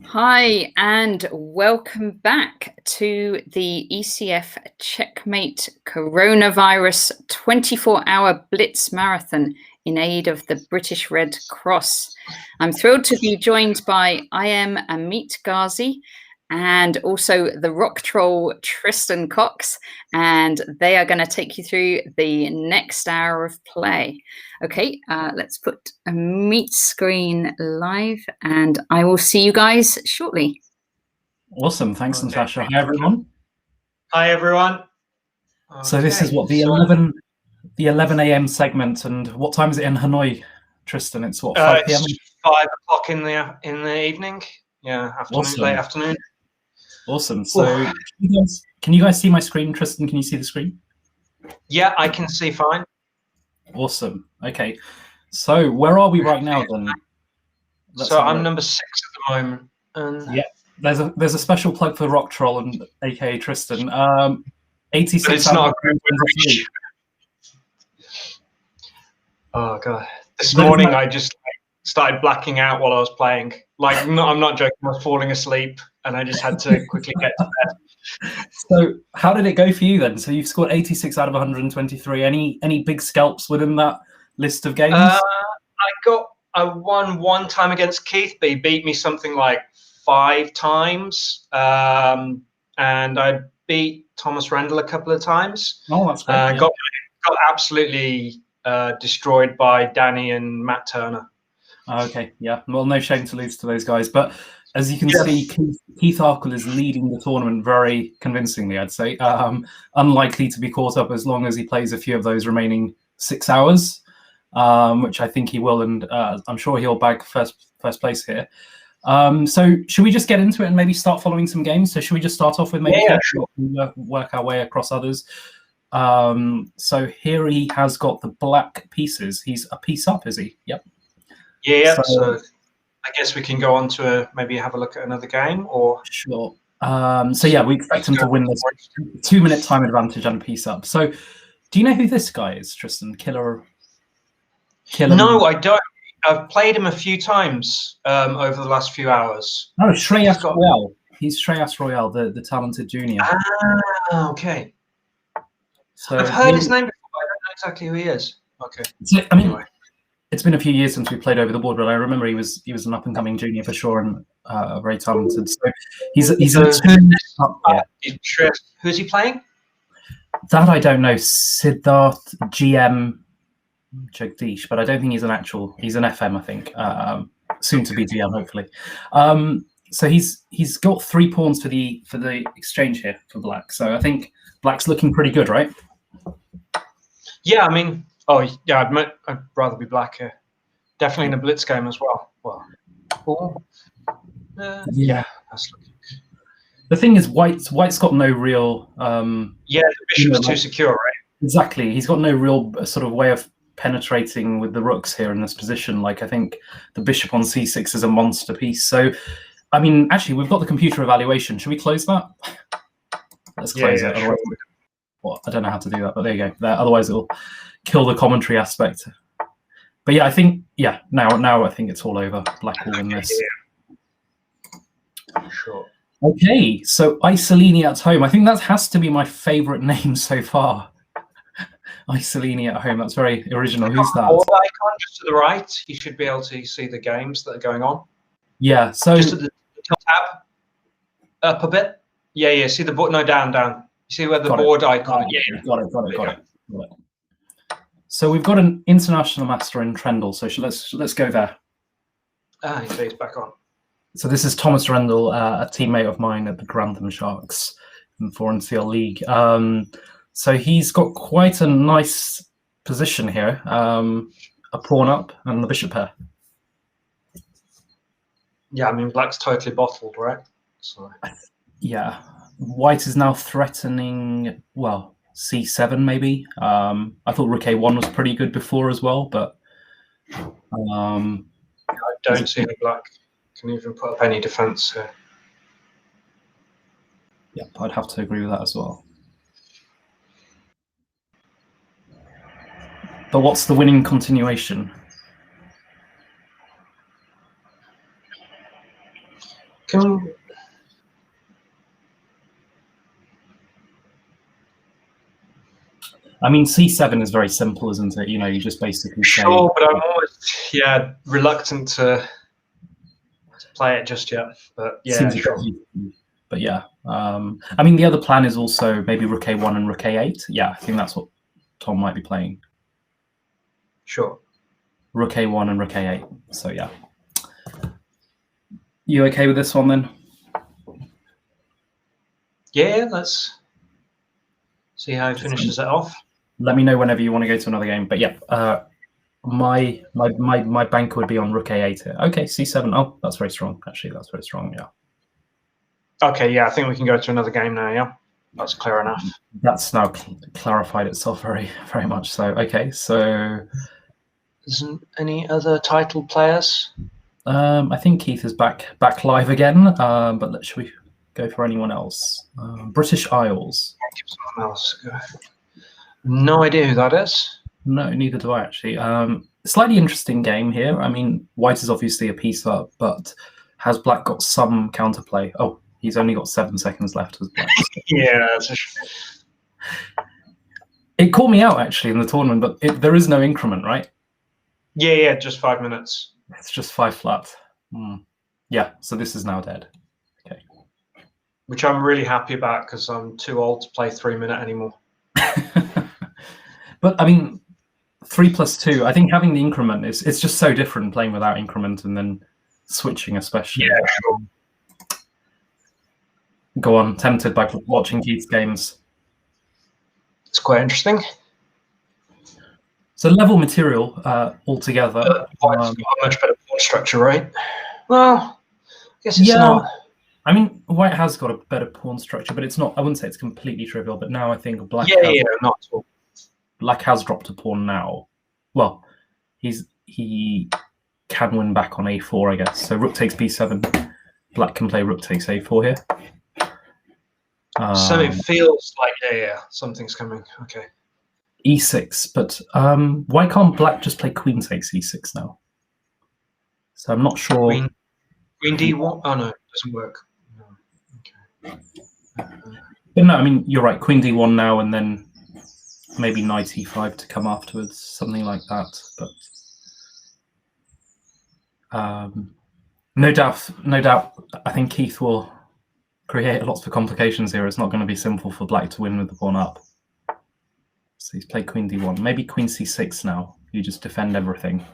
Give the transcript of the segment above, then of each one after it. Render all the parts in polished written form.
Hi, and welcome back to the ECF Checkmate Coronavirus 24-hour Blitz Marathon in aid of the British Red Cross. I'm thrilled to be joined by Ameet Ghasi and also the rock troll Tristan Cox, and they are going to take you through the next hour of play. Okay, let's put Ameet's screen live, and I will see you guys shortly. Awesome, thanks, Natasha. Hi, everyone. Hi, everyone. So this is what the 11 a.m. segment, and what time is it in Hanoi, Tristan? It's what 5 p.m. It's 5 o'clock in the evening. Yeah, afternoon, Awesome. Late afternoon. Awesome. So can you guys see my screen, Tristan? Can you see the screen? Yeah, I can see fine. Awesome. Okay. So where are we right now then? So I'm number 6 at the moment. And yeah, there's a special plug for Rock Troll and aka Tristan. 86. But it's not a group reach. Oh god! This morning I just started blacking out while I was playing. Like, I'm not joking. I was falling asleep, and I just had to quickly get to bed. So how did it go for you then? So you've scored 86 out of 123. Any big scalps within that list of games? I won one time against Keith, but he beat me something like 5 times, and I beat Thomas Randall a couple of times. Oh, that's great. Yeah. Got absolutely destroyed by Danny and Matt Turner. Okay, yeah. Well, no shame to lose to those guys, but as you can see, Keith Arkle is leading the tournament very convincingly, I'd say. Unlikely to be caught up as long as he plays a few of those remaining 6 hours, which I think he will, and I'm sure he'll bag first place here. So should we just get into it and maybe start following some games? So should we just start off with maybe work our way across others? So here he has got the black pieces. He's a piece up, is he? Yep. Yeah, so I guess we can go on to maybe have a look at another game, or sure. So yeah, we expect him to win this 2-minute time advantage and a piece up. So do you know who this guy is, Tristan? Killer? No, I don't. I've played him a few times over the last few hours. No, Shreyas Royal. He's Shreyas Royal, the talented junior. Ah, okay. So I've heard his name before, but I don't know exactly who he is. Okay. So, I mean, it's been a few years since we played over the board, but I remember he was an up and coming junior for sure, and very talented. So he's a Who's he playing? That I don't know. Siddharth GM Jagdish, but I don't think he's an FM, I think. Soon to be GM, hopefully. So he's got 3 pawns for the exchange here for black. So I think black's looking pretty good, right? Yeah, I mean, I'd rather be black here. Definitely in a blitz game as well. Well, yeah, that's looking. The thing is, White's got no real. Yeah, the bishop's too secure, right? Exactly. He's got no real sort of way of penetrating with the rooks here in this position. Like, I think the bishop on c6 is a monster piece. So, I mean, actually, we've got the computer evaluation. Should we close that? Let's close it. Sure. Well, I don't know how to do that, but there you go. Otherwise, it'll kill the commentary aspect. But yeah, I think now I think it's all over. Black will win this. Yeah. Sure. Okay, so Isolini at home. I think that has to be my favorite name so far. Isolini at home. That's very original. Who's that? Or icon just to the right. You should be able to see the games that are going on. Yeah. So just at the top tab, up a bit. Yeah. See the board? No, down. You see where the board icon? Yeah. Got it. So we've got an international master in Trendle. So let's go there. He's back on. So this is Thomas Rendell, a teammate of mine at the Grantham Sharks in 4NCL League. So he's got quite a nice position here, a pawn up and the bishop pair. Yeah, I mean, black's totally bottled, right? So. Yeah, white is now threatening, well, c7 maybe. I thought rook a1 was pretty good before as well, but... I don't see any black can even put up any defense here. Yeah, I'd have to agree with that as well. But what's the winning continuation? Can I mean, c7 is very simple, isn't it? You know, you just basically say. Sure, but I'm almost reluctant to play it just yet. But yeah, sure. But yeah, I mean, the other plan is also maybe rook a1 and rook a8. Yeah, I think that's what Tom might be playing. Sure. Rook a1 and rook a8. So yeah. You okay with this one then? Yeah, let's see how he finishes it off. Let me know whenever you want to go to another game. But yeah, my banker would be on rook a8 here. Okay, c7. Oh, that's very strong. Actually, that's very strong. Yeah. Okay, yeah, I think we can go to another game now. Yeah, that's clear enough. That's now clarified itself very, very much so. Okay, so isn't any other title players? I think Keith is back live again. But should we go for anyone else? British Isles. Someone else. No idea who that is. No, neither do I actually. Slightly interesting game here. I mean, white is obviously a piece up, but has black got some counterplay? Oh, he's only got 7 seconds left as black. Yeah. It caught me out actually in the tournament, but there is no increment, right? Yeah, just 5 minutes. It's just 5 flat. Yeah, so this is now dead. Okay. Which I'm really happy about because I'm too old to play 3-minute anymore. But I mean, 3+2. I think having the increment it's just so different playing without increment and then switching, especially. Yeah, sure. Go on. Tempted by watching Keith's games. It's quite interesting. So level material altogether. White's got a much better pawn structure, right? Well, I guess it's not. I mean, white has got a better pawn structure, but it's not. I wouldn't say it's completely trivial. But now I think black. Yeah, not at all. Black has dropped a pawn now. Well, he can win back on a4, I guess. So rook takes b7. Black can play rook takes a4 here. So it feels like something's coming. Okay. e6, but why can't black just play queen takes e6 now? So I'm not sure. Queen d1. Oh no, it doesn't work. No. Okay. But no, I mean you're right. Queen d1 now, and then maybe knight e5 to come afterwards, something like that. But no doubt, I think Keith will create lots of complications here. It's not going to be simple for black to win with the pawn up. So he's played queen d1, maybe queen c6 now. You just defend everything.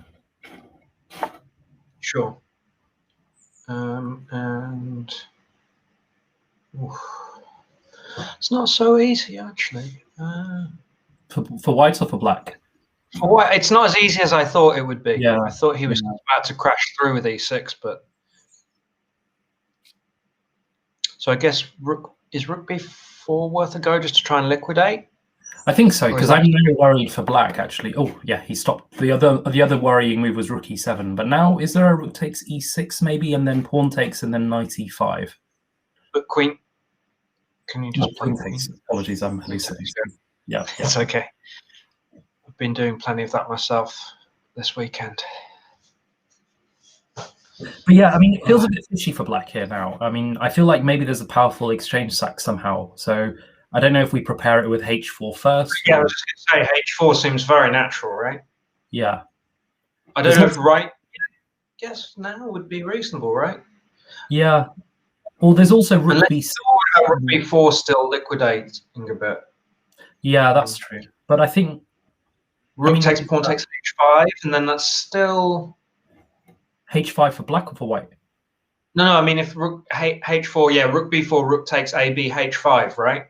Sure. And it's not so easy actually. For white or for black? For white, it's not as easy as I thought it would be. Yeah. I thought he was about to crash through with e6, but so I guess is rook b4 worth a go just to try and liquidate? I think so, because I'm really worried for black actually. Oh yeah, he stopped. The other worrying move was rook e7, but now is there a rook takes e6 maybe, and then pawn takes and then knight e5? But queen, can you just play queen takes? Apologies, I'm hallucinating. Yeah, it's okay. I've been doing plenty of that myself this weekend. But yeah, I mean, it feels a bit fishy for black here now. I mean, I feel like maybe there's a powerful exchange sack somehow. So I don't know if we prepare it with h4 first. Yeah, I was just going to say h4 seems very natural, right? Yeah. I don't know if right. Yes, now would be reasonable, right? Yeah. Well, there's also rook b6. Rook b4 still liquidating a bit. Yeah, that's true. But I think rook takes pawn takes h5, and then that's still h5 for black or for white? No, I mean if rook h4, yeah, rook b4, rook takes ab h5, right?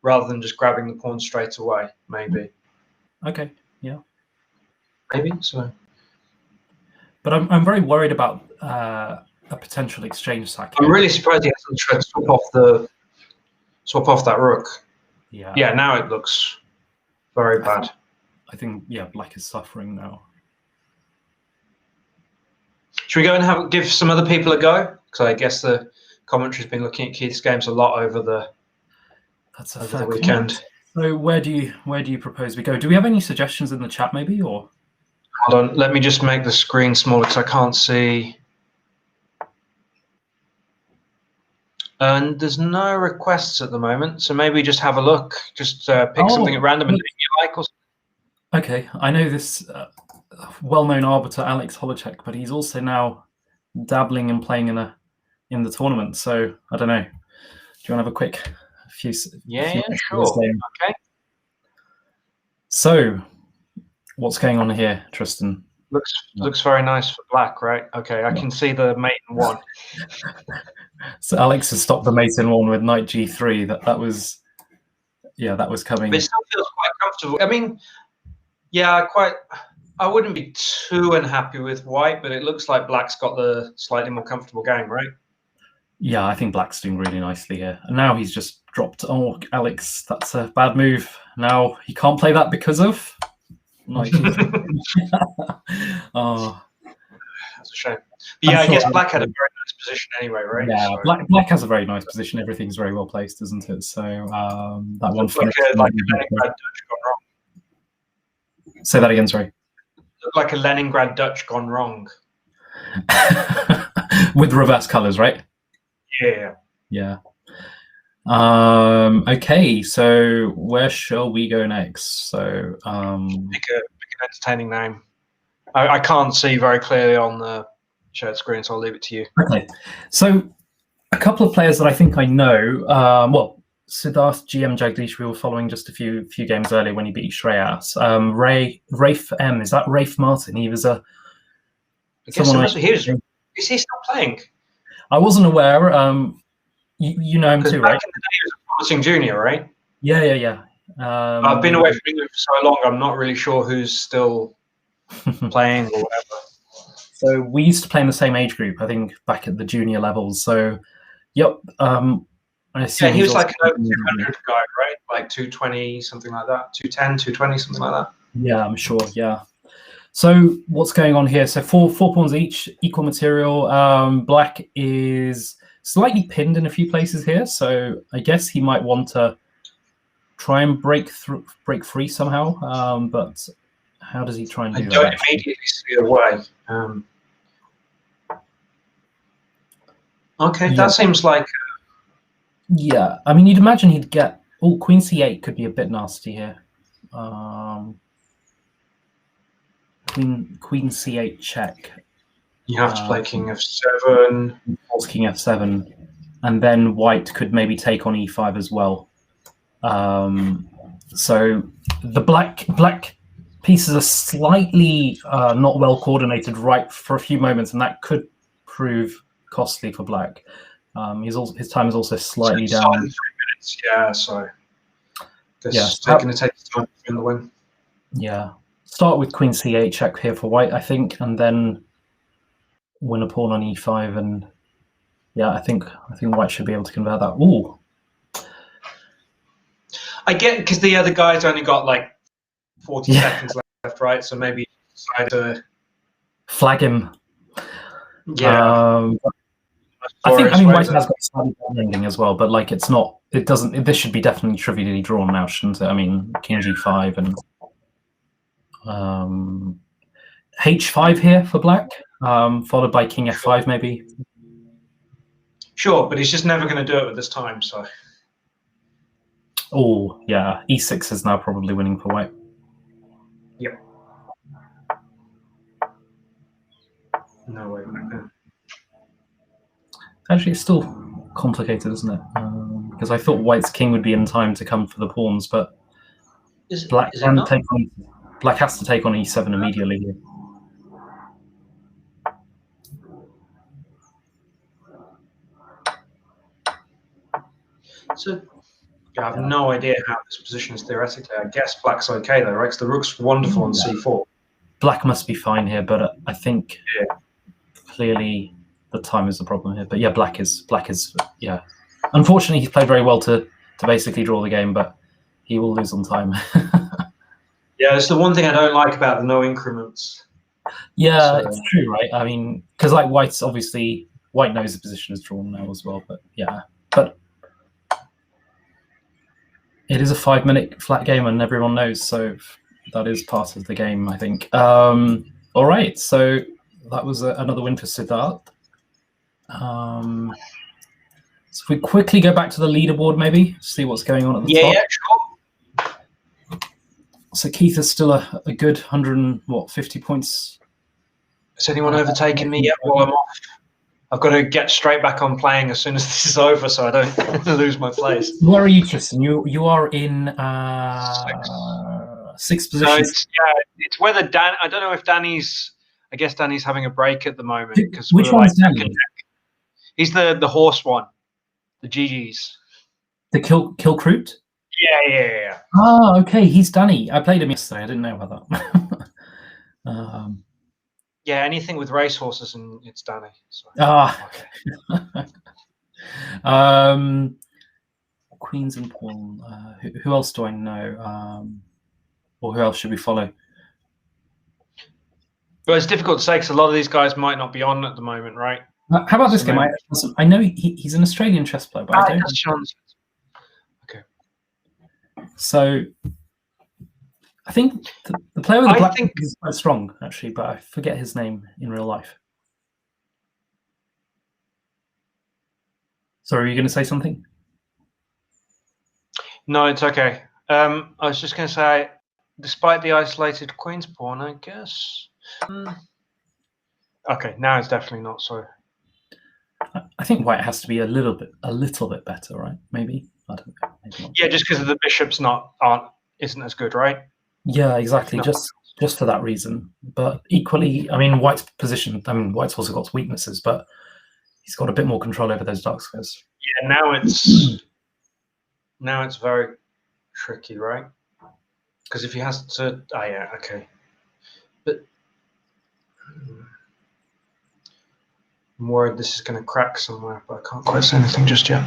Rather than just grabbing the pawn straight away, maybe. Okay, yeah, maybe so. But I'm very worried about a potential exchange sack. I'm really surprised he hasn't tried to swap off that rook. Yeah. Yeah, now it looks very bad. I think yeah, black is suffering now. Should we go and give some other people a go? Because I guess the commentary's been looking at Keith's games a lot over the weekend. So where do you propose we go? Do we have any suggestions in the chat maybe, or? Hold on, let me just make the screen smaller because I can't see. And there's no requests at the moment, so maybe just have a look. Just pick something at random and you like. Or okay, I know this well-known arbiter Alex Holochek, but he's also now dabbling and playing in the tournament. So I don't know. Do you want to have a quick few? Yeah, sure. Okay. So, what's going on here, Tristan? Looks very nice for black, right? Okay, I can see the mate in one. So Alex has stopped the mate in one with knight g3. That was coming. But it still feels quite comfortable. I mean, yeah, I wouldn't be too unhappy with white, but it looks like black's got the slightly more comfortable game, right? Yeah, I think black's doing really nicely here. And now he's just dropped. Oh, Alex, that's a bad move. Now he can't play that because of knight g3. Oh, that's a shame. But yeah, I guess black had a very nice position anyway, right? Yeah, so. black has a very nice position. Everything's very well placed, isn't it? So that one. Like a Leningrad Dutch gone wrong. Say that again, sorry. Looked like a Leningrad Dutch gone wrong. With reverse colours, right? Yeah. Yeah. Okay, so where shall we go next? So pick an entertaining name. I can't see very clearly on the shared screen, so I'll leave it to you. Okay, so a couple of players that I think I know. Well, Siddharth GM Jagdish, we were following just a few games earlier when he beat Shreyas. Rafe M, is that Rafe Martin? He was a. I guess is he still playing? I wasn't aware. You know him too, right? Back in the day, he was a promising junior, right? Yeah. I've been away from England for so long, I'm not really sure who's still playing or whatever. So we used to play in the same age group, I think, back at the junior levels. So, yep. I assume he was like an over 200 guy, right? Like 220, something like that. 210, 220, something like that. Yeah, I'm sure. Yeah. So what's going on here? So four pawns each, equal material. Black is slightly pinned in a few places here, so I guess he might want to try and break free somehow. But how does he try and do that? Don't immediately see a way. Okay, that seems like. Yeah, I mean, you'd imagine he'd get. Oh, Queen C8 could be a bit nasty here. Queen C8 check. You have to play King F7. King F7, and then White could maybe take on E5 as well. So the black pieces are slightly not well coordinated right for a few moments, and that could prove costly for black. His time is also slightly down. 3 minutes, yeah. So it's going to take time to win the win. Yeah, start with Queen C8 check here for White, I think, and then win a pawn on E5, and yeah, I think White should be able to convert that. Ooh, I get because the other guy's only got like 40 seconds left, right? So maybe decide to flag him. Yeah. I mean White has got a slightly bad ending as well, but like it's not. It doesn't. This should be definitely trivially drawn now, shouldn't it? I mean, King G5 and H5 here for black, followed by King F5 maybe. Sure, but he's just never going to do it at this time. So. Oh yeah, E6 is now probably winning for White. Yep. No way back then. Actually, it's still complicated, isn't it? Because I thought White's king would be in time to come for the pawns, but black has to take on E7 immediately here. So I have no idea how this position is theoretically. I guess black's okay though, right? Because the rook's wonderful on C4. Black must be fine here, but I think clearly the time is the problem here. But yeah, black is yeah. Unfortunately, he's played very well to basically draw the game, but he will lose on time. Yeah, it's the one thing I don't like about the no increments. Yeah, it's true, right? I mean, because like White knows the position is drawn now as well, but yeah, but it is a 5-minute flat game, and everyone knows, so that is part of the game, I think. All right, so that was another win for Siddharth. So if we quickly go back to the leaderboard, maybe see what's going on at the top. Yeah, sure. So Keith is still a good 150 points. Has anyone overtaken me yet while I'm off? I've got to get straight back on playing as soon as this is over, so I don't lose my place. Where are you, Tristan? You are in sixth position. So it's whether Dan. I don't know if Danny's. I guess Danny's having a break at the moment because which one's Danny? He's the horse one, the GG's. The Kilcroot? Yeah. Oh, okay. He's Danny. I played him yesterday. I didn't know about that. Yeah, anything with racehorses and it's Danny. So. Okay. Queens and Paul. Who else do I know? Or who else should we follow? But it's difficult to say because a lot of these guys might not be on at the moment, right? How about this game? I know he's an Australian chess player, but I don't know. Okay. So I think the player with the black is quite strong, actually, but I forget his name in real life. Sorry, are you going to say something? No, it's okay. I was just going to say, despite the isolated queen's pawn, I guess. Okay, now it's definitely not so. I think white has to be a little bit better, right? Maybe. I don't know. Maybe not. Yeah, just because the bishop's isn't as good, right? Yeah, exactly. No. Just for that reason. But equally, I mean, white's position. I mean, white's also got weaknesses, but he's got a bit more control over those dark squares. Yeah, now it's very tricky, right? Because if he has to, yeah, okay. But I'm worried this is going to crack somewhere, but I can't quite say anything just yet.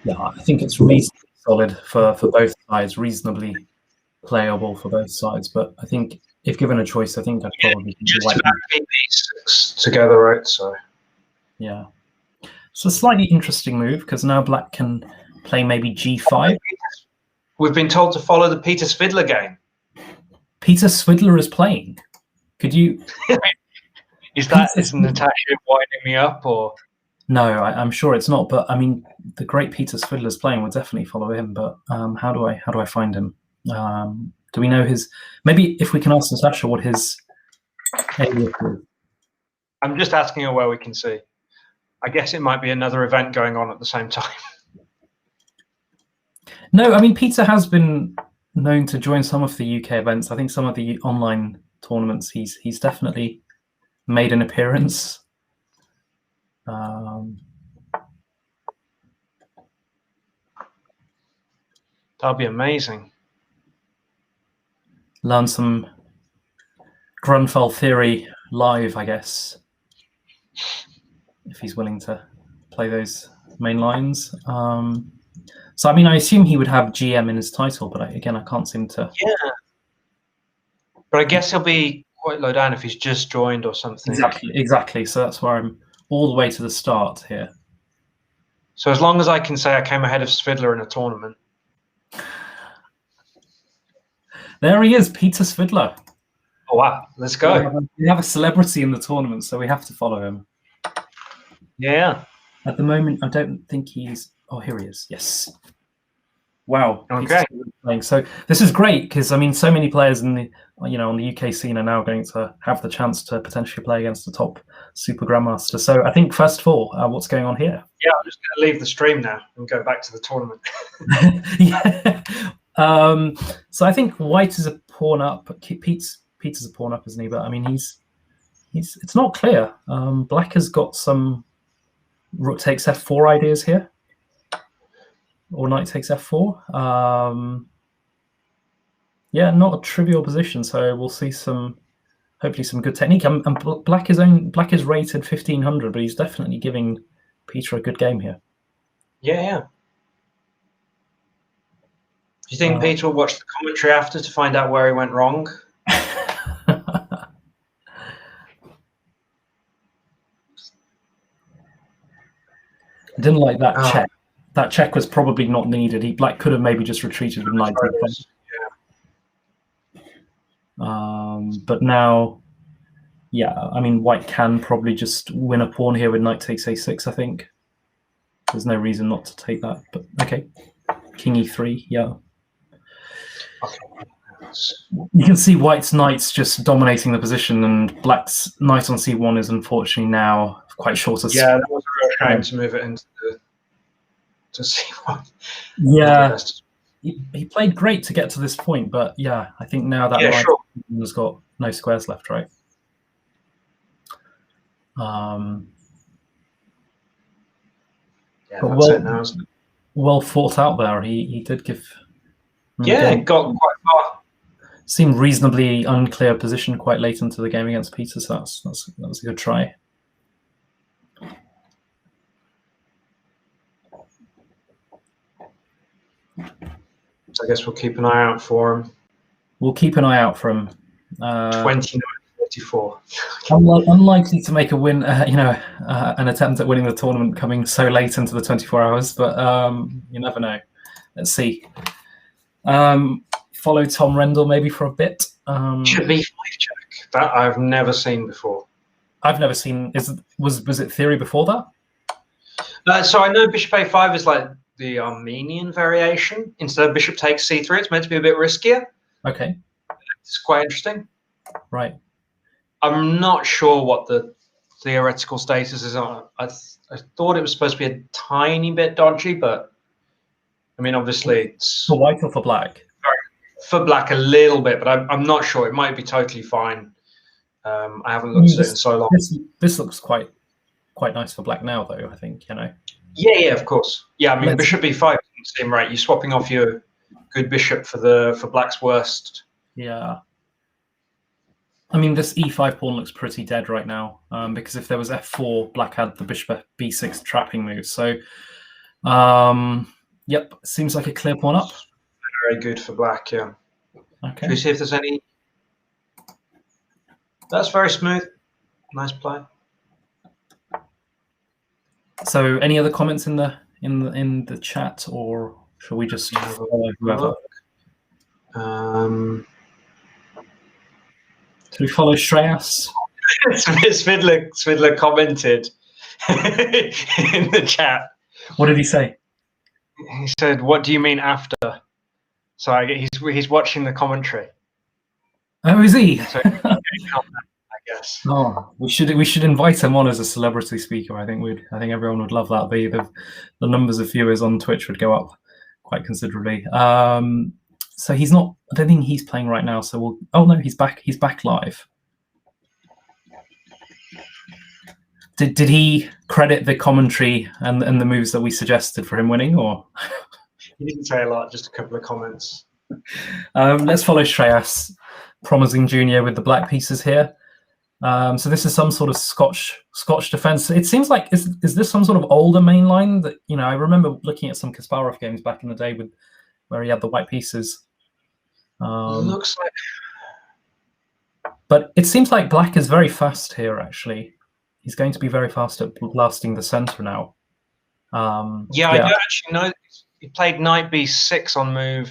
Yeah, I think it's reasonably solid for both sides, reasonably playable for both sides. But I think if given a choice, I think I'd probably just about keep these together, right? So yeah, it's a slightly interesting move because now black can play maybe g5. We've been told to follow the Peter Svidler game. Peter Svidler is playing. Could you? Is Natasha winding me up or? No, I'm sure it's not. But I mean, the great Peter Svidler is playing. We'll definitely follow him. But how do I find him? Do we know his? Maybe if we can ask Natasha what his alias is. I'm just asking her where we can see. I guess it might be another event going on at the same time. No, I mean Peter has been known to join some of the UK events. I think some of the online tournaments he's definitely made an appearance. That'll be amazing. Learn some Grunfeld theory live, I guess, if he's willing to play those main lines. So, I mean, I assume he would have GM in his title, but I can't seem to. Yeah. But I guess he'll be quite low down if he's just joined or something. Exactly. So that's where I'm all the way to the start here. So as long as I can say I came ahead of Svidler in a tournament. There he is, Peter Svidler. Oh, wow. Let's go. We have a celebrity in the tournament, so we have to follow him. Yeah. At the moment, I don't think he's... Oh, here he is. Yes. Wow. Okay. So this is great because, I mean, so many players in the, on the UK scene are now going to have the chance to potentially play against the top super grandmaster. So I think, first of all, what's going on here? Yeah, I'm just going to leave the stream now and go back to the tournament. Yeah. So I think white is a pawn up. Peter's a pawn up, isn't he? But I mean, he's it's not clear. Black has got some rook takes f4 ideas here, or knight takes f4. Yeah, not a trivial position. So we'll see hopefully some good technique. And black is rated 1500, but he's definitely giving Peter a good game here. Yeah. Do you think Peter will watch the commentary after to find out where he went wrong? I didn't like that check. That check was probably not needed. Black could have maybe just retreated with knight d5. Yeah. But now, yeah, I mean, white can probably just win a pawn here with knight takes a6, I think. There's no reason not to take that, but okay. King e3, yeah. Okay. You can see white's knight's just dominating the position, and black's knight on c1 is unfortunately now quite short of Yeah, that was a real shame to move it into to c1. Yeah, he played great to get to this point, but yeah, I think now that knight has got no squares left, right? Yeah, but that's well fought out there. He did give. Yeah, it got quite far. Seemed reasonably unclear position quite late into the game against Peter, so that was a good try. So I guess we'll keep an eye out for him. We'll keep an eye out for him. 29-44. Unlikely to make a win, an attempt at winning the tournament coming so late into the 24 hours, but you never know. Let's see. Follow Tom Rendell maybe for a bit. Should be 5 check. That I've never seen before. I've never seen. Was it theory before that? So I know bishop a5 is like the Armenian variation. Instead of bishop takes c3, it's meant to be a bit riskier. Okay. It's quite interesting. Right. I'm not sure what the theoretical status is on. I thought it was supposed to be a tiny bit dodgy, but I mean, obviously it's for white or for black. For black a little bit, but I'm not sure. It might be totally fine. I haven't looked at it in so long. This looks quite nice for black now, though. I think Yeah, of course. Yeah, I mean, bishop e5 doesn't seem right. You're swapping off your good bishop for black's worst. Yeah. I mean, this e5 pawn looks pretty dead right now, because if there was f4, black had the bishop b6 trapping move. So, yep, seems like a clear pawn up. Very good for black, yeah. Okay. Can we see if there's any? That's very smooth. Nice play. So, any other comments in the chat, or shall we just follow whoever? Do we follow Shreyas? Svidler commented in the chat. What did he say? He said, "What do you mean after?" So he's watching the commentary. Oh, is he? So, I guess. Oh, we should invite him on as a celebrity speaker. I think everyone would love that. The numbers of viewers on Twitch would go up quite considerably. So he's not. I don't think he's playing right now. So we'll. Oh no, he's back. He's back live. Did he credit the commentary and the moves that we suggested for him winning, or? He didn't say a lot. Just a couple of comments. Let's follow Shreyas, promising junior with the black pieces here. So this is some sort of Scotch defense. It seems like is this some sort of older main line that I remember looking at some Kasparov games back in the day where he had the white pieces. Looks like. But it seems like black is very fast here. Actually, he's going to be very fast at blasting the center now. Yeah, I don't actually know. He played knight b6 on move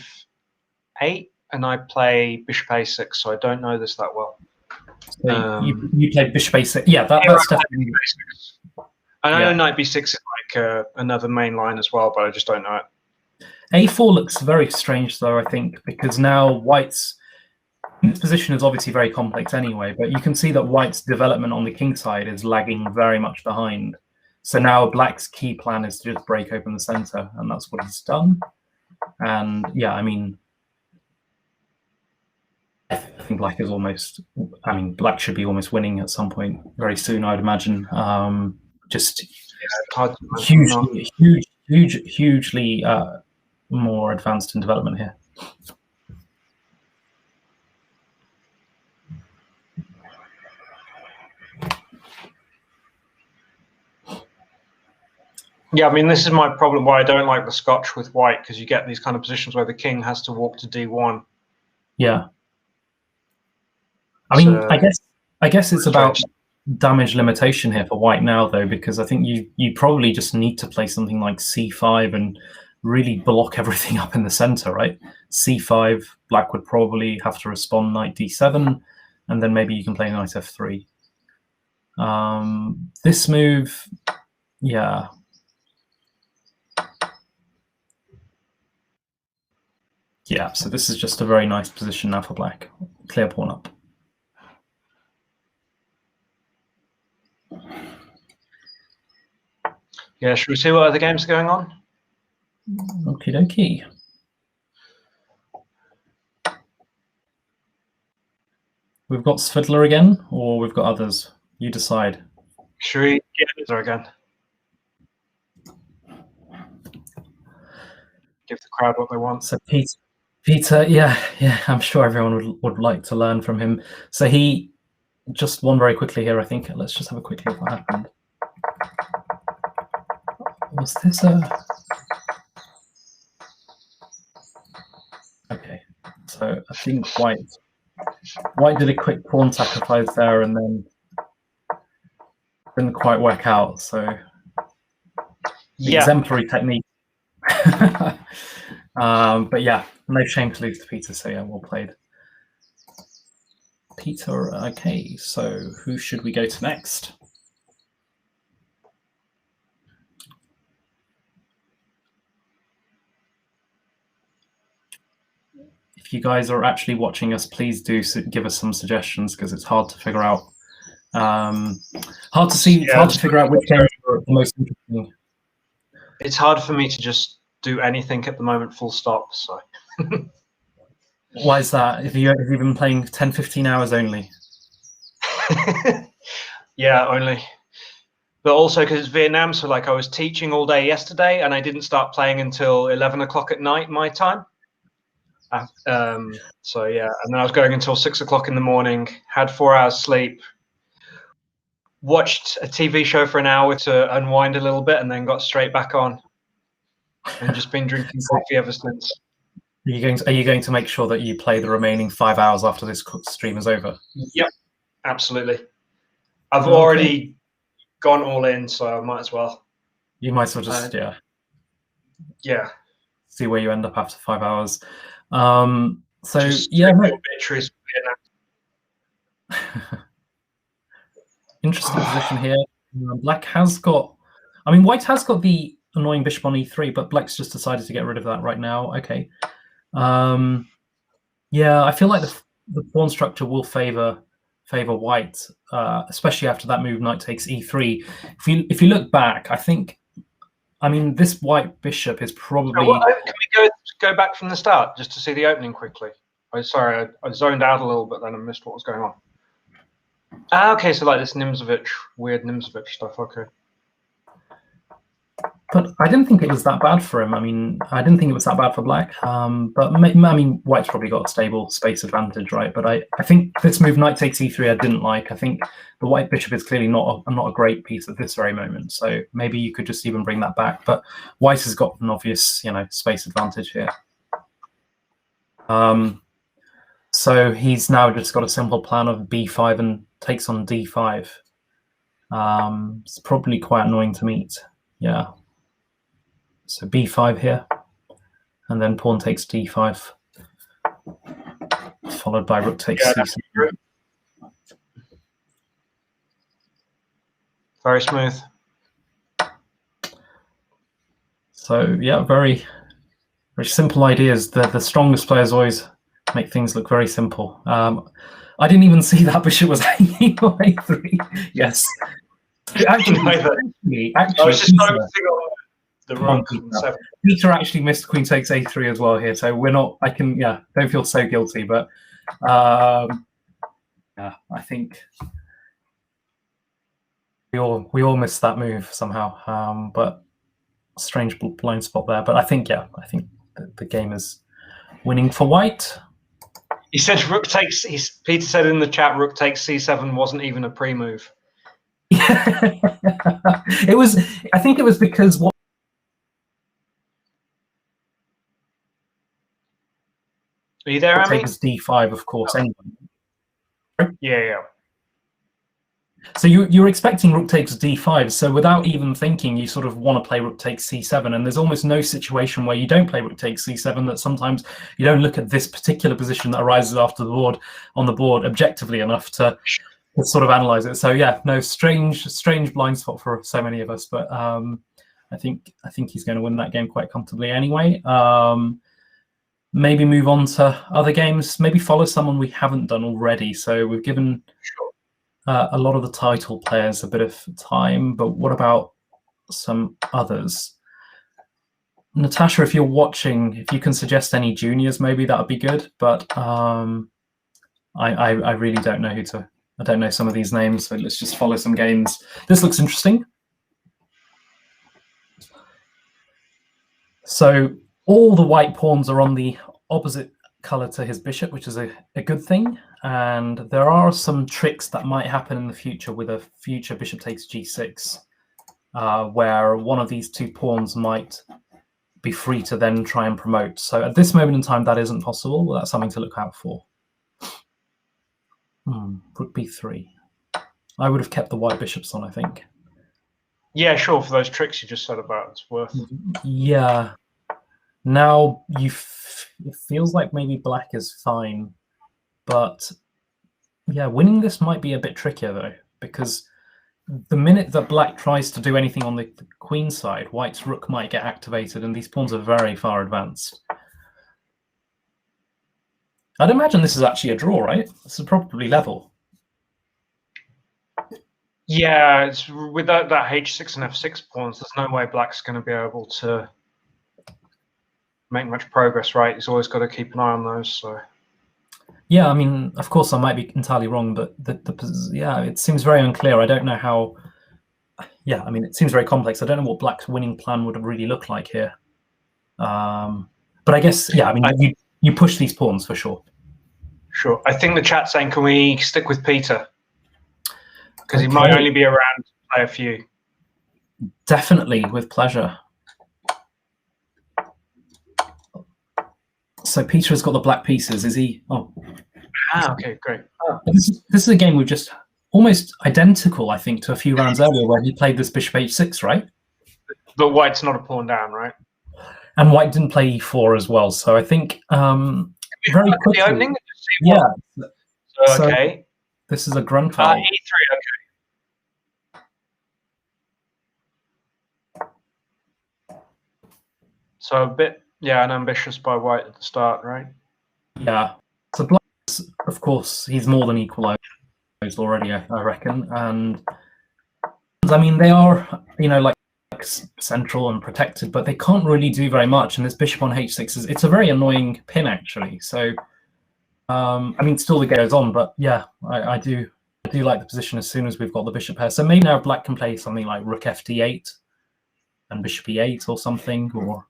8, and I play bishop a6, so I don't know this that well. So you played bishop a6. Yeah, that's definitely. I know knight b6 is like another main line as well, but I just don't know it. A4 looks very strange, though, I think, because now white's position is obviously very complex anyway, but you can see that white's development on the king side is lagging very much behind. So now black's key plan is to just break open the center, and that's what he's done. And yeah, I mean, I think black is almost. I mean, black should be almost winning at some point very soon, I'd imagine. Just hugely more advanced in development here. Yeah, I mean, this is my problem why I don't like the Scotch with white, because you get these kind of positions where the king has to walk to d1. Yeah. I mean, I guess it's about damage limitation here for white now, though, because I think you probably just need to play something like c5 and really block everything up in the center, right? c5, black would probably have to respond knight d7, and then maybe you can play knight f3. This move, yeah. Yeah, so this is just a very nice position now for black. Clear pawn up. Yeah, should we see what other games are going on? Okie dokie. We've got Svidler again, or we've got others. You decide. Should we get Svidler again? Give the crowd what they want. So Peter, yeah, I'm sure everyone would like to learn from him. So he just won very quickly here, I think. Let's just have a quick look what happened. Was this a... Okay, so I think White did a quick pawn sacrifice there and then didn't quite work out. So the exemplary technique. But yeah, no shame to lose to Peter. So yeah, well played, Peter. Okay, so who should we go to next? If you guys are actually watching us, please do give us some suggestions because it's hard to figure out. Hard to figure out which games are the most interesting. It's hard for me to just do anything at the moment, full stop. So. Why is that? Have you been playing 10-15 hours only? Yeah, only. But also because it's Vietnam, so like I was teaching all day yesterday, and I didn't start playing until 11 o'clock at night my time. So yeah, and then I was going until 6 o'clock in the morning. Had 4 hours sleep. Watched a TV show for an hour to unwind a little bit, and then got straight back on. And just been drinking coffee ever since. Are you going to make sure that you play the remaining 5 hours after this stream is over? Yep, absolutely. I've already gone all in, so I might as well. You might as well just yeah. See where you end up after 5 hours. So just yeah, interesting position here. Black has got, I mean, White has got the annoying bishop on e3, but Black's just decided to get rid of that right now. Okay. Yeah, I feel like the pawn structure will favor White, especially after that move, knight takes e3. If you look back, I mean, this White bishop is probably. Can we go back from the start just to see the opening quickly? Sorry, I zoned out a little bit, then I missed what was going on. Okay, so like this weird Nimzovich stuff. Okay. But I didn't think it was that bad for him. I mean, I didn't think it was that bad for Black. But I mean, White's probably got a stable space advantage, right? But I think this move, knight takes e3, I didn't like. I think the White bishop is clearly not a great piece at this very moment. So maybe you could just even bring that back. But White has got an obvious, space advantage here. So he's now just got a simple plan of b5 and takes on d5. It's probably quite annoying to meet. Yeah. So b5 here, and then pawn takes d5, followed by rook takes c7. Very smooth. So yeah, very, very simple ideas. The strongest players always make things look very simple. I didn't even see that bishop was hanging on a3. Yes. Actually, I was just focusing on the rook. Peter actually missed queen takes a3 as well here, so we're not. Don't feel so guilty, but yeah, I think we all missed that move somehow. But strange blind spot there. But I think the game is winning for White. He said rook takes. Peter said in the chat, rook takes c7 wasn't even a pre-move. It was. I think it was because what. Are you there, Ameet? Takes d5, of course. Anyway. Yeah. So you're expecting rook takes d5. So without even thinking, you sort of want to play rook takes c7. And there's almost no situation where you don't play rook takes c7. That sometimes you don't look at this particular position that arises after on the board objectively enough to to sort of analyze it. So yeah, no, strange blind spot for so many of us, but I think he's going to win that game quite comfortably anyway. Maybe move on to other games. Maybe follow someone we haven't done already. So we've given a lot of the title players a bit of time, but what about some others? Natasha, if you're watching, if you can suggest any juniors, maybe that would be good. But I really don't know who to. I don't know some of these names, so let's just follow some games. This looks interesting. So all the white pawns are on the opposite color to his bishop, which is a good thing. And there are some tricks that might happen in the future with a future bishop takes g6, where one of these two pawns might be free to then try and promote. So at this moment in time, that isn't possible, but that's something to look out for. Rook b3. I would have kept the white bishops on, I think. Yeah, sure. For those tricks you just said about, it's worth. Yeah. Now it feels like maybe black is fine, but yeah, winning this might be a bit trickier though, because the minute that black tries to do anything on the queen side, white's rook might get activated, and these pawns are very far advanced. I'd imagine this is actually a draw, right? This is probably level. Yeah, it's with that h6 and f6 pawns, there's no way black's going to be able to make much progress, right? He's always got to keep an eye on those. So yeah, I mean, of course I might be entirely wrong, but yeah, it seems very unclear. I don't know how. Yeah, I mean, it seems very complex. I don't know what black's winning plan would really look like here. But I guess, yeah, I mean, you push these pawns for sure. Sure. I think the chat's saying, can we stick with Peter? Because he might only be around to play a few. Definitely, with pleasure. So Peter has got the black pieces, is he? Oh. Okay, great. This is a game we've just almost identical, I think, to a few rounds earlier where he played this bishop h6, right? But white's not a pawn down, right? And white didn't play e4 as well. So I think very quickly. The opening? Yeah. So, okay. This is a Grunfeld. E3, okay. So a bit, yeah, unambitious by white at the start, right? Yeah. So black, of course, he's more than equalized already, I reckon. And I mean, they are, you know, like central and protected, but they can't really do very much. And this bishop on h6 it's a very annoying pin, actually. So, I mean, still the game goes on, but yeah, I do like the position as soon as we've got the bishop here. So maybe now black can play something like rook fd8 and bishop e8 or something, or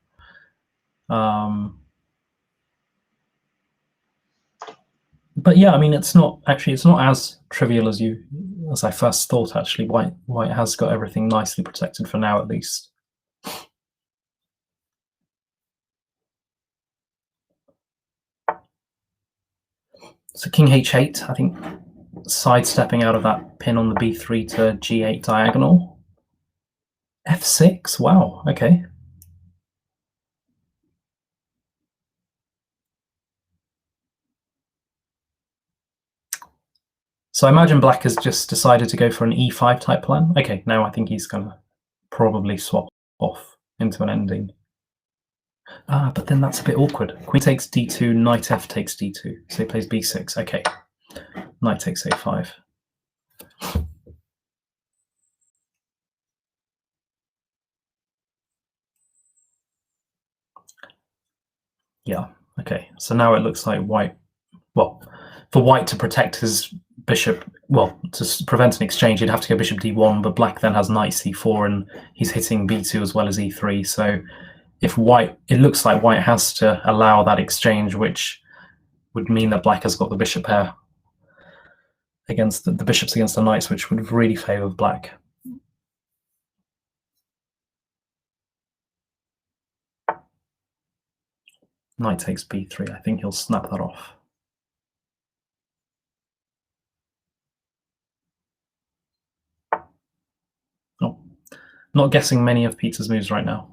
but yeah, I mean, it's not as trivial as I first thought. Actually, white has got everything nicely protected for now, at least. So king h8, I think, sidestepping out of that pin on the b3 to g8 diagonal. f6, wow, okay. So I imagine black has just decided to go for an e5 type plan. Okay, now I think he's going to probably swap off into an ending. But then that's a bit awkward. Queen takes d2, knight f takes d2. So he plays b6. Okay. Knight takes a5. Yeah. Okay. So now it looks like white. Well, for white to protect his bishop, well, to prevent an exchange, he'd have to go bishop d1, but black then has knight c4, and he's hitting b2 as well as e3. So if white, it looks like white has to allow that exchange, which would mean that black has got the bishop pair against the bishops against the knights, which would really favor black. Knight takes b3. I think he'll snap that off. Oh, not guessing many of Peter's moves right now.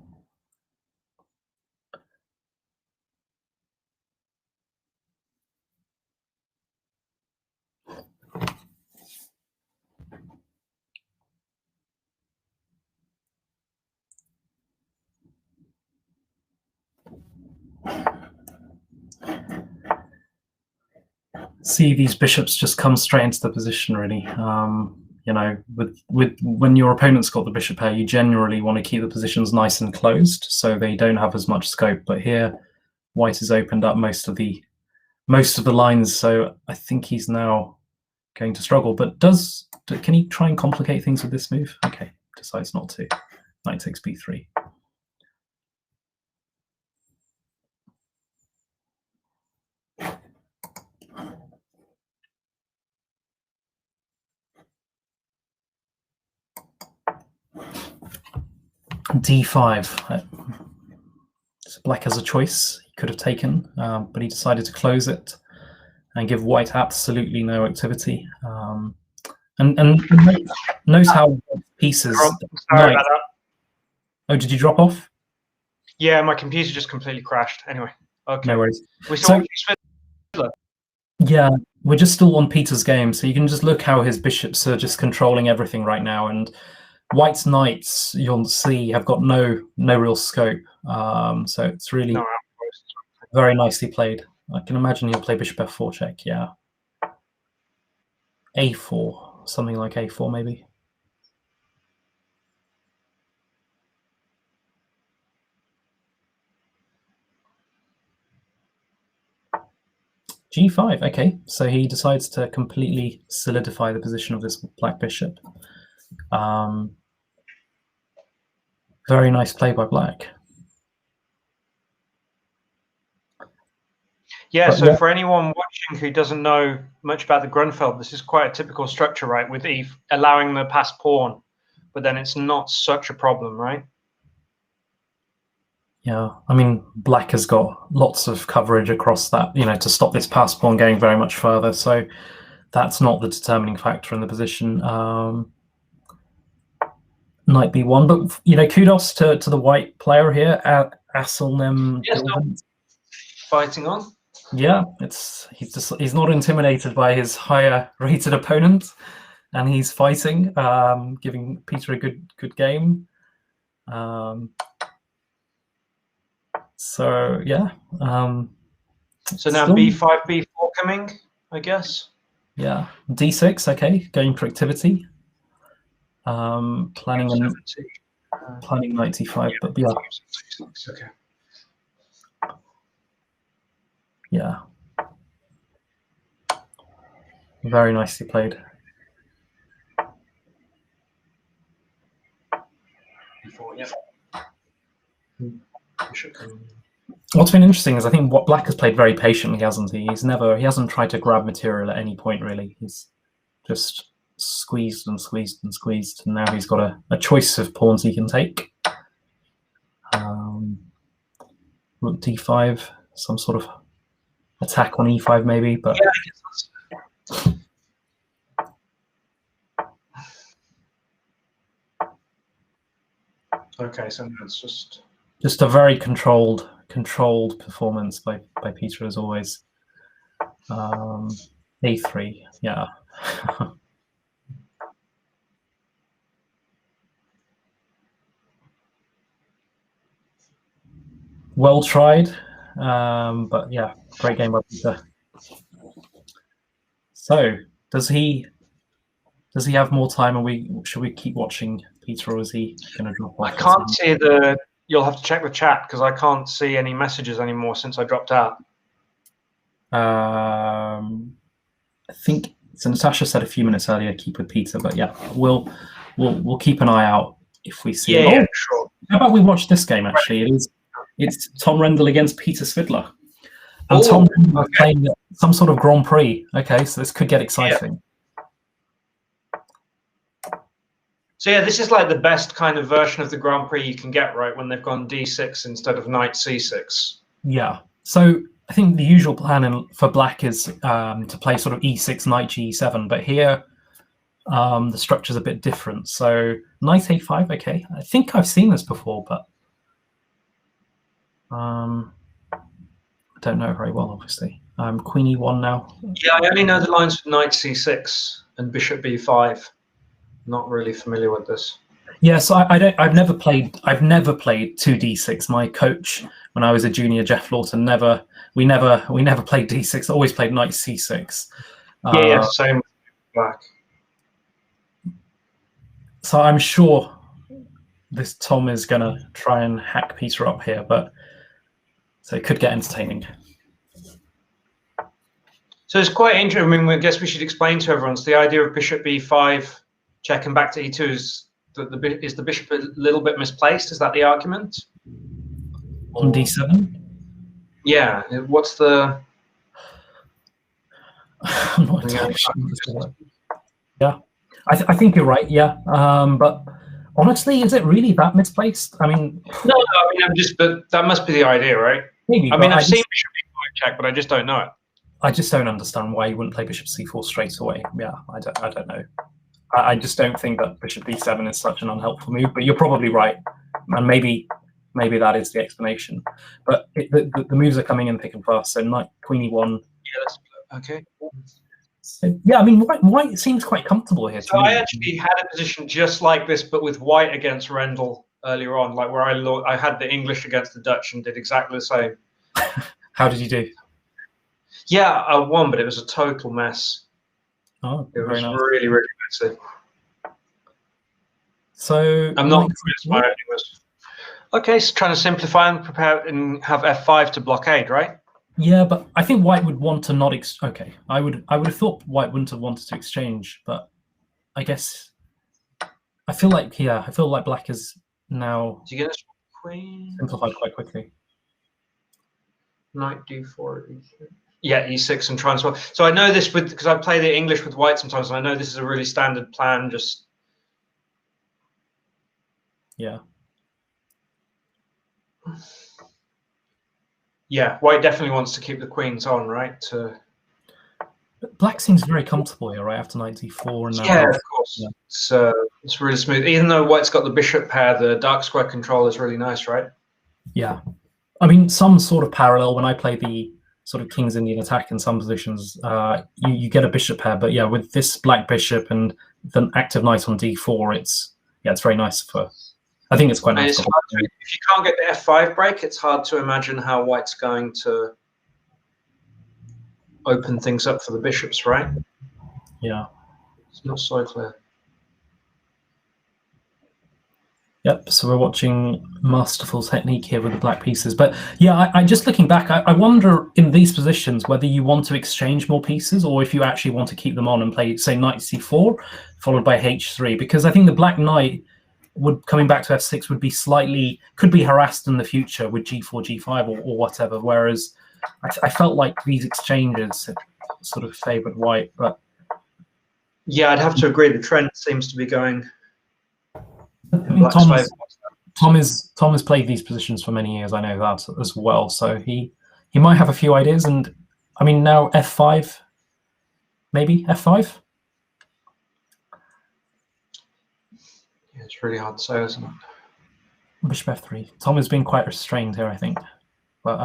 see these bishops just come straight into the position, really. You know, with when your opponent's got the bishop pair, you generally want to keep the positions nice and closed so they don't have as much scope. But here, white has opened up most of the lines, so I think he's now going to struggle. But can he try and complicate things with this move? Okay, decides not to. Knight takes b3. d5. So black has a choice he could have taken, but he decided to close it and give white absolutely no activity. And note how pieces. Sorry about that. Oh, did you drop off? Yeah, my computer just completely crashed. Anyway, okay. No worries. We saw Fiddler. Yeah, we're just still on Peter's game, so you can just look how his bishops are just controlling everything right now, and white's knights, you'll see, have got no real scope. So it's really very nicely played. I can imagine he'll play bishop f4 check, yeah. a4, something like a4 maybe. g5, okay. So he decides to completely solidify the position of this black bishop. Very nice play by black. Yeah, so for anyone watching who doesn't know much about the Grunfeld, this is quite a typical structure, right? With allowing the passed pawn, but then it's not such a problem, right? Yeah, I mean, black has got lots of coverage across that, you know, to stop this passed pawn going very much further. So that's not the determining factor in the position. Knight b1, but you know, kudos to the white player here at Asselnem. Yes, fighting on. Yeah, he's not intimidated by his higher rated opponent, and he's fighting, giving Peter a good game. So yeah. So now b5, b4 coming, I guess. Yeah, d6. Okay, going for activity. Planning knight d5, but yeah. Okay. Yeah. Very nicely played. What's been interesting is I think what black has played very patiently, hasn't he? He hasn't tried to grab material at any point really. He's just squeezed and squeezed and squeezed, and now he's got a choice of pawns he can take. Rook d5, some sort of attack on e5 maybe, but yeah, I guess that's... Okay, so it's just a very controlled performance by Peter as always. a3, yeah. Well tried, but yeah, great game by Peter. So does he have more time, and should we keep watching Peter, or is he going to drop off? I can't see you'll have to check the chat because I can't see any messages anymore since I dropped out. I think so. Natasha said a few minutes earlier, keep with Peter, but yeah, we'll keep an eye out if we see. Yeah, sure. How about we watch this game? Actually, it's Tom Rendell against Peter Svidler, and Tom Rendell playing some sort of Grand Prix. Okay, so this could get exciting. Yeah. So yeah, this is like the best kind of version of the Grand Prix you can get, right? When they've gone d6 instead of knight c6. Yeah. So I think the usual plan for black is to play sort of e6, knight g7, but here the structure's a bit different. So knight a5, okay. I think I've seen this before, but I don't know very well, obviously. Queen e1 now. Yeah, I only know the lines for knight c6 and bishop b5. Not really familiar with this. Yeah, so I've never played 2d6. My coach when I was a junior, Jeff Lawton, we never played d6. Always played knight c6. Yeah, same. Black. So I'm sure this Tom is gonna try and hack Peter up here, but so it could get entertaining. So it's quite interesting. I mean, I guess we should explain to everyone. So the idea of bishop b5 checking back to e2 is that the bishop a little bit misplaced. Is that the argument? On d7? Yeah. What's the? I'm not entirely sure. Yeah, I think you're right. Yeah, but honestly, is it really that misplaced? I mean, no. I mean, but that must be the idea, right? Maybe. I mean, I've seen bishop b5 check, but I just don't know it. I just don't understand why you wouldn't play bishop c4 straight away. Yeah, I don't know. I just don't think that bishop b7 is such an unhelpful move. But you're probably right, and maybe that is the explanation. But the moves are coming in thick and fast. So knight, queen e1. Yeah, that's okay. So, yeah, I mean, white seems quite comfortable here. So I actually had a position just like this, but with white against Rendell earlier on, like where I had the English against the Dutch and did exactly the same. How did you do? Yeah, I won, but it was a total mess. Oh, it was nice. really, really messy. So I'm not convinced by it was. Okay, so trying to simplify and prepare and have f5 to blockade, right? Yeah, but I think white would want to not. Okay, I would have thought white wouldn't have wanted to exchange, but I guess I feel like black is now queen simplified quite quickly. Knight d4, e6. Yeah, e6 and transfer. So I know this because I play the English with white sometimes, and I know this is a really standard plan. Just yeah. Yeah, white definitely wants to keep the queens on, right? Black seems very comfortable here, right, after knight d4 and yeah, of course. Yeah. It's really smooth. Even though white's got the bishop pair, the dark square control is really nice, right? Yeah, I mean, some sort of parallel when I play the sort of King's Indian attack in some positions, you get a bishop pair, but yeah, with this black bishop and the active knight on d4, it's very nice for. I think it's quite nice. If you can't get the f5 break, it's hard to imagine how white's going to open things up for the bishops, right? Yeah. It's not so clear. Yep, so we're watching masterful technique here with the black pieces. But yeah, I just looking back, I wonder in these positions whether you want to exchange more pieces or if you actually want to keep them on and play, say, knight c4 followed by h3, because I think the black knight coming back to f6 would be could be harassed in the future with g4, g5 or whatever, whereas I felt like these exchanges sort of favoured white. But yeah, I'd have to agree. The trend seems to be going. Tom has played these positions for many years. I know that as well. So he might have a few ideas. And I mean, now f5, maybe f5. Yeah, it's really hard to say, isn't it? Bishop f3. Tom has been quite restrained here, I think. But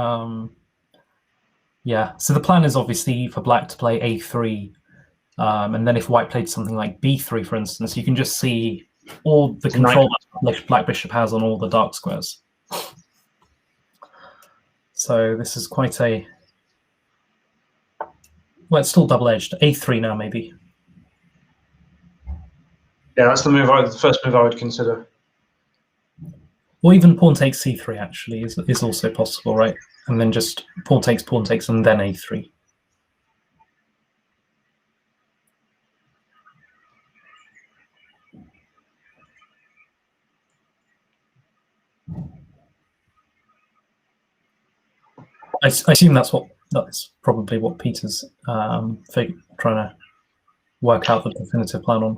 yeah. So the plan is obviously for black to play a3, and then if white played something like b3, for instance, you can just see all the control that black bishop has on all the dark squares. So this is quite a... Well, it's still double-edged. a3 now, maybe. Yeah, that's the first move I would consider. Or even pawn takes c3, actually, is also possible, right? And then just pawn takes, and then a3. I assume that's probably what Peter's trying to work out the definitive plan on.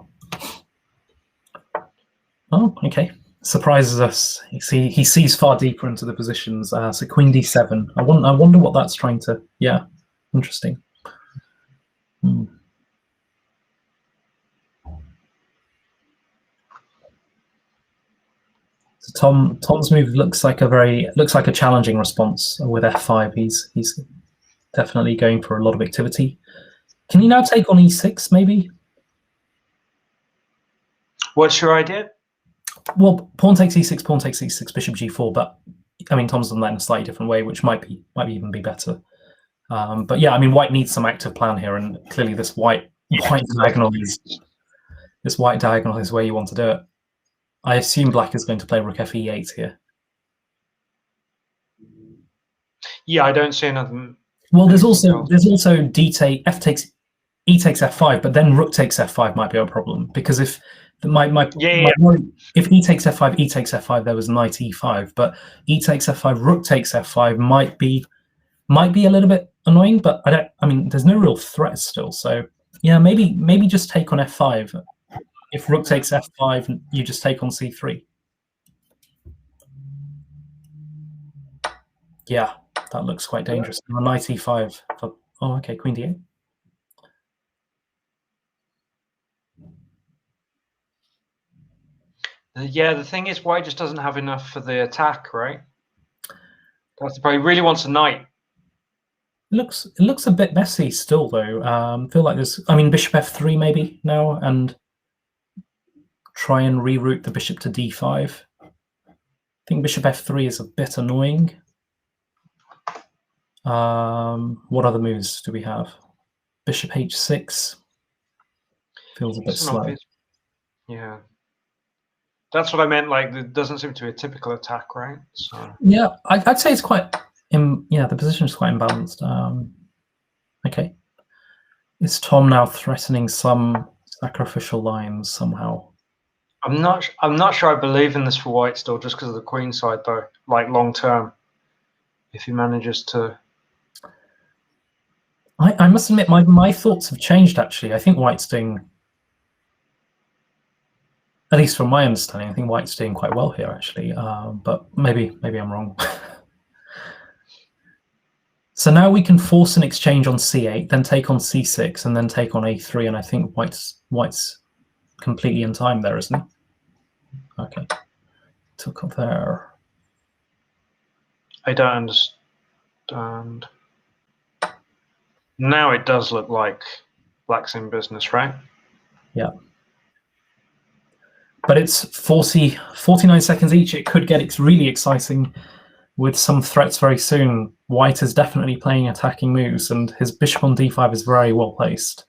Oh, okay. Surprises us. He sees far deeper into the positions. So queen d7. I wonder what that's trying to. Yeah, interesting. So Tom's move looks like a challenging response with f5. He's definitely going for a lot of activity. Can you now take on e6 maybe? What's your idea? Well, pawn takes e6, pawn takes e6, bishop g4. But I mean, Tom's done that in a slightly different way, which might even be better. But yeah, I mean, white needs some active plan here, and clearly this white diagonal is where you want to do it. I assume black is going to play rook fe8 here. Yeah, I don't see another. Well, there's also e takes f5, but then rook takes f5 might be a problem, because if if e takes f5, there was knight e5, but e takes f5, rook takes f5 might be a little bit annoying, but I mean, there's no real threat still. So yeah, maybe just take on f5. If rook takes f5, you just take on c3. Yeah, that looks quite dangerous. Knight e5. Oh, okay, queen d8. Yeah, the thing is, white just doesn't have enough for the attack, right? That's the problem. He really wants a knight. It looks a bit messy still, though. Feel like there's, I mean, bishop f3 maybe now, and try and reroute the bishop to d5. I think bishop f3 is a bit annoying. What other moves do we have? Bishop h6 feels a bit slow. Yeah, that's what I meant. Like, it doesn't seem to be a typical attack, right? So yeah, I'd say it's quite. The position is quite imbalanced. Okay, is Tom now threatening some sacrificial lines somehow? I'm not sure I believe in this for white still, just because of the queen side, though. Like, long term, if he manages to. I must admit, my thoughts have changed, actually. I think white's doing, at least from my understanding, I think white's doing quite well here, actually. But maybe I'm wrong. So now we can force an exchange on c8, then take on c6, and then take on a3. And I think white's completely in time there, isn't he? Okay. Took up there. I don't understand. Now it does look like black's in business, right? Yeah. But it's 49 seconds each. It could get really exciting with some threats very soon. White is definitely playing attacking moves, and his bishop on d5 is very well placed.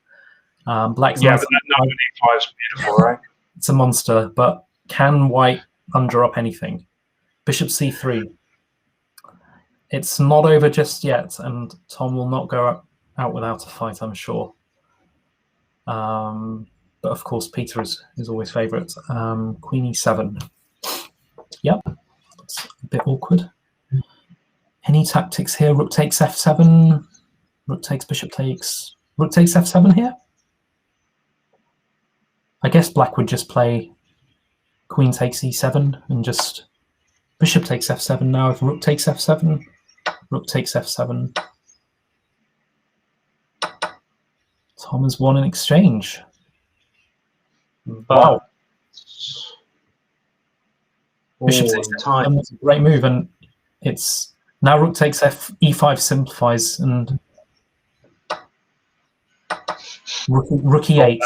Black's but that knight on e5 is beautiful, right? It's a monster, but can white conjure up anything? Bishop c3. It's not over just yet, and Tom will not go out without a fight, I'm sure. But of course, Peter is always favourite. Queen e7. Yep, that's a bit awkward. Any tactics here? Rook takes f7. Rook takes, bishop takes. Rook takes f7 here. I guess black would just play queen takes e7 and just bishop takes f7 now. If rook takes f7, rook takes f7. Tom has won an exchange. Wow. Bishop takes f7 was a great move, and it's now rook takes e5 simplifies, and rook e8.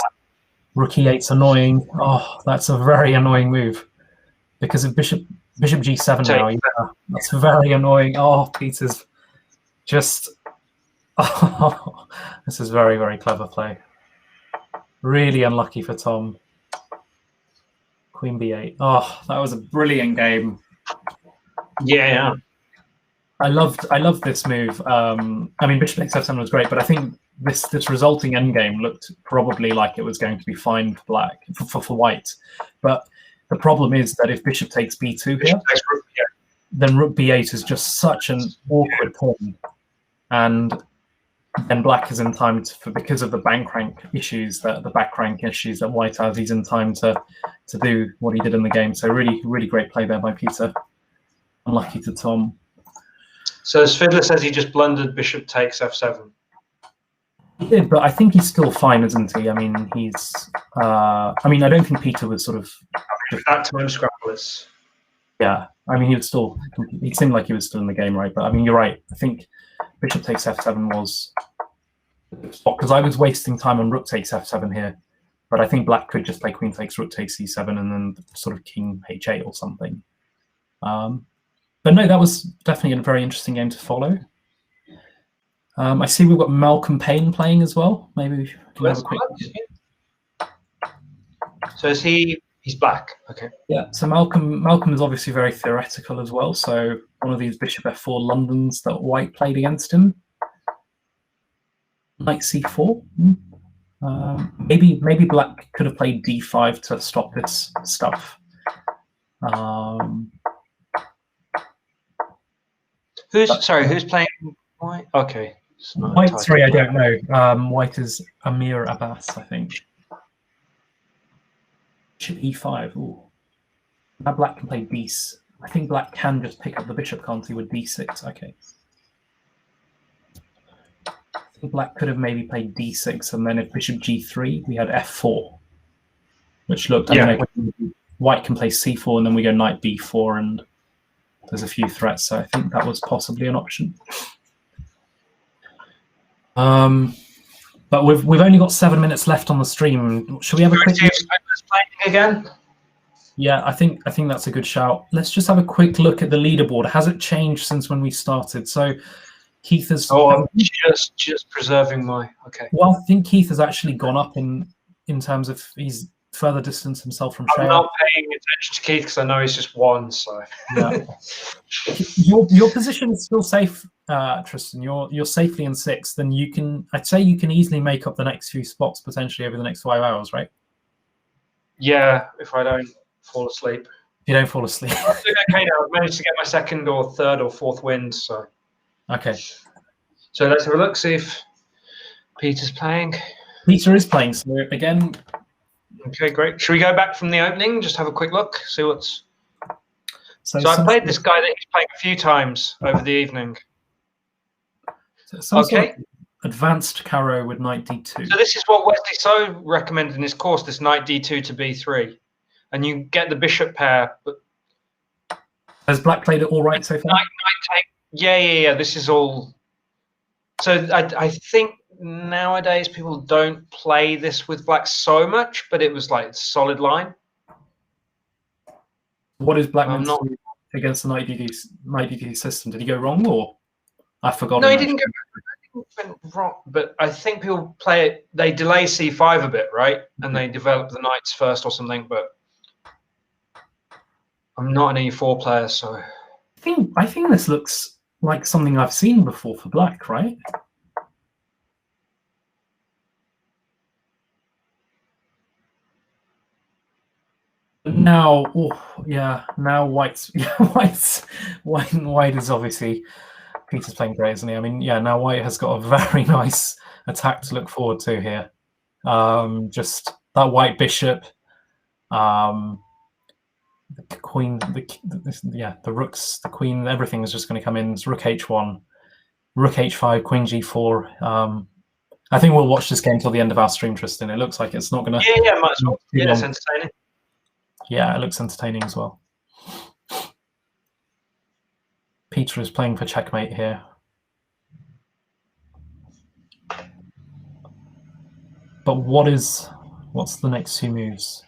Rook e8's annoying. Oh, that's a very annoying move, because of bishop g7 now. Yeah, that's very annoying. Oh, Peter's just. Oh, this is very, very clever play. Really unlucky for Tom. Queen b8. Oh, that was a brilliant game. Yeah. I loved this move. I mean, bishop takes f7 was great, but I think this resulting endgame looked probably like it was going to be fine for black, for white. But the problem is that if bishop takes b2 here, then rook b8 is just such an awkward pawn, and then black is in time because of the back rank issues that white has. He's in time to do what he did in the game. So really, really great play there by Peter. Unlucky to Tom. So Svidler says he just blundered bishop takes f7. He did, but I think he's still fine, isn't he? I mean, he's. I mean, I don't think Peter was sort of. That time scrappless. Yeah, I mean, he was still. He seemed like he was still in the game, right? But I mean, you're right. I think bishop takes f7 was. Because I was wasting time on rook takes f7 here, But I think black could just play queen takes, rook takes c7, and then sort of king h8 or something. But no, that was definitely a very interesting game to follow. I see we've got Malcolm Payne playing as well. Maybe we can have a quick. So is he's black? Okay. Yeah. So Malcolm is obviously very theoretical as well. So one of these bishop f4 Londons that white played against him. Knight c4. Maybe black could have played d5 to stop this stuff. Who's playing white? Okay. White, sorry, I don't know. White is Amir Abbas, I think. Bishop e5. Ooh. Now black can play d6. I think black can just pick up the bishop, can't he, with d6? Okay. I think black could have maybe played d6, and then if bishop g3, we had f4, which looked. I mean, white can play c4, and then we go knight b4, and there's a few threats. So I think that was possibly an option. But we've only got 7 minutes left on the stream. Should we have a quick? Playing again? Yeah, I think that's a good shout. Let's just have a quick look at the leaderboard. Has it changed since when we started? So Keith has. Oh, I'm just preserving my. Okay. Well, I think Keith has actually gone up in terms of he's further distanced himself from Shea. I'm not paying attention to Keith because I know he's just won. So. Yeah. Your position is still safe, Tristan. You're safely in 6th, and you can. I'd say you can easily make up the next few spots potentially over the next 5 hours, right? Yeah, if I don't fall asleep. If you don't fall asleep. I'm doing okay now. I've managed to get my 2nd or 3rd or 4th win. So. Okay. So let's have a look. See if Peter's playing. Peter is playing. So again. Okay, great. Should we go back from the opening? Just have a quick look. See what's. So I played this guy that he's playing a few times over the evening. So okay. Advanced Caro with knight d2. So this is what Wesley So recommended in his course, this knight d2 to b3. And you get the bishop pair. But has black played it all right so far? Knight take. Yeah. This is all. So I think nowadays people don't play this with black so much, but it was like solid line. What is black not against the knight d2 system? Did he go wrong, or I forgot? No, he didn't go wrong. But I think people play it. They delay c5 a bit, right? And they develop the knights first or something. But I'm not an e4 player, so I think this looks like something I've seen before for black, right? Now, now white is obviously Peter's playing great, isn't he? I mean, yeah, now white has got a very nice attack to look forward to here. Just that white bishop, the queen, the rooks, the queen, everything is just going to come in. It's rook h1, rook h5, queen g4. I think we'll watch this game till the end of our stream, Tristan. It looks like it's not going to. Yeah, might as well. Yeah, it's entertaining. Yeah, it looks entertaining as well. Peter is playing for checkmate here. But what's the next 2 moves?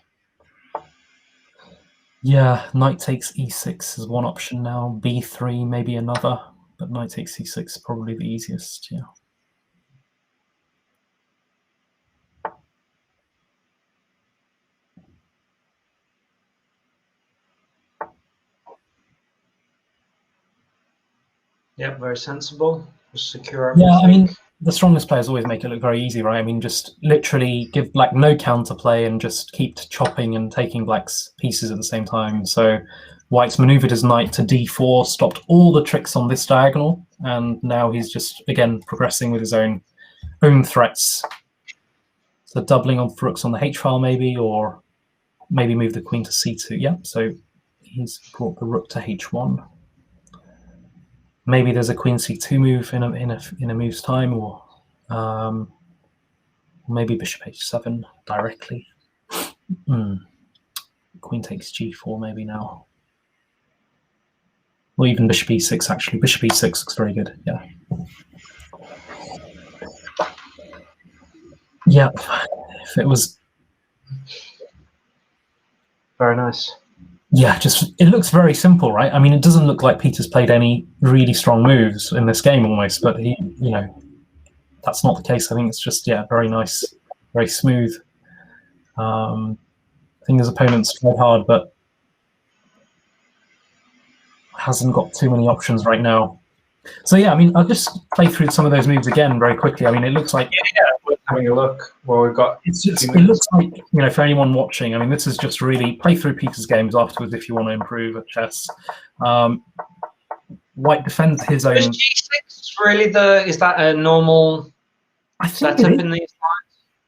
Yeah, knight takes e6 is one option now. b3 maybe another, but knight takes e6 is probably the easiest, yeah. Yeah, very sensible. Just secure everything. Yeah, I mean, the strongest players always make it look very easy, right? I mean, just literally give black no counterplay and just keep chopping and taking black's pieces at the same time. So white's maneuvered his knight to d4, stopped all the tricks on this diagonal, and now he's just, again, progressing with his own threats. So doubling on rooks on the h-file maybe, or maybe move the queen to c2. Yeah, so he's brought the rook to h1. Maybe there's a queen c2 move in a move's time, or maybe bishop h7 directly. Queen takes g4 maybe now, or even bishop e6. Actually, bishop e6 looks very good. Yeah, yeah. If it was Very nice. Yeah, it looks very simple, right? I mean, it doesn't look like Peter's played any really strong moves in this game almost, but he, that's not the case. I think it's just, very nice, very smooth. I think his opponent's tried hard, but hasn't got too many options right now. So yeah, I mean, I'll just play through some of those moves again very quickly. I mean, it looks like we're having a look. Well, we've got. It looks like for anyone watching. I mean, this is just really play through Peter's games afterwards if you want to improve at chess. White defends his own. Is G6 really is that a normal setup in these lines?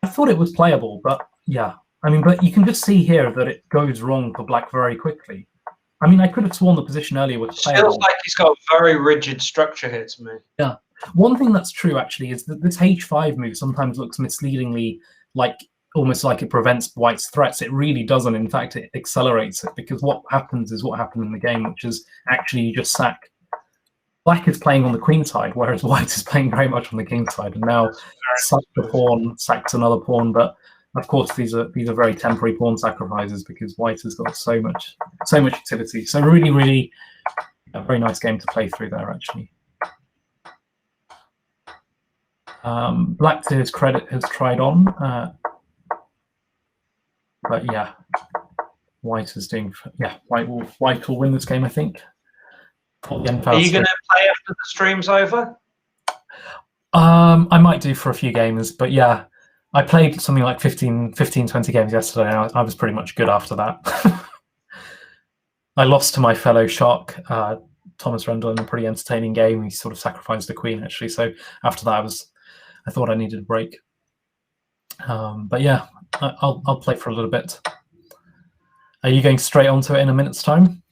I thought it was playable, but yeah, I mean, but you can just see here that it goes wrong for Black very quickly. I mean, I could have sworn the position earlier was playable. Feels like he's got a very rigid structure here to me. Yeah. One thing that's true, actually, is that this H5 move sometimes looks misleadingly almost like it prevents White's threats. It really doesn't. In fact, it accelerates it, because what happens is what happened in the game, which is actually you just sack. Black is playing on the queen side, whereas White is playing very much on the king side. And now sacked a pawn, sacks another pawn, but of course, these are very temporary pawn sacrifices because White has got so much activity. So really, really a very nice game to play through there, actually. Black, to his credit, has tried on, but yeah, White is doing. Yeah, White will win this game, I think. Are you going to play after the stream's over? I might do for a few games, but yeah. I played something like 15, 20 games yesterday, and I was pretty much good after that. I lost to my fellow Shark, Thomas Rendell, in a pretty entertaining game. He sort of sacrificed the queen, actually. So after that, I thought I needed a break. But yeah, I'll play for a little bit. Are you going straight onto it in a minute's time?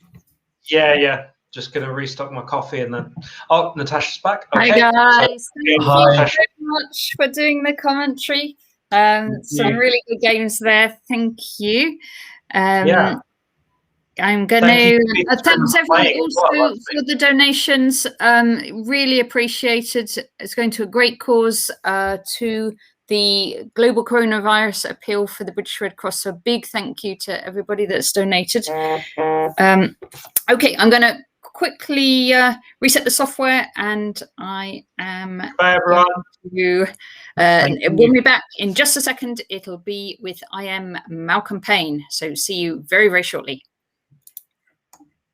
Yeah. Just going to restock my coffee and then... Oh, Natasha's back. Okay. Hi, guys. Hi. Thank you very much for doing the commentary. Some really good games there. Thank you. Yeah. I'm going to thanks everyone also for the donations. Really appreciated. It's going to a great cause, to the global coronavirus appeal for the British Red Cross. So a big thank you to everybody that's donated. Okay, I'm going to quickly reset the software, and I am everyone. We'll be back in just a second. It'll be with I am Malcolm Payne. So see you very, very shortly.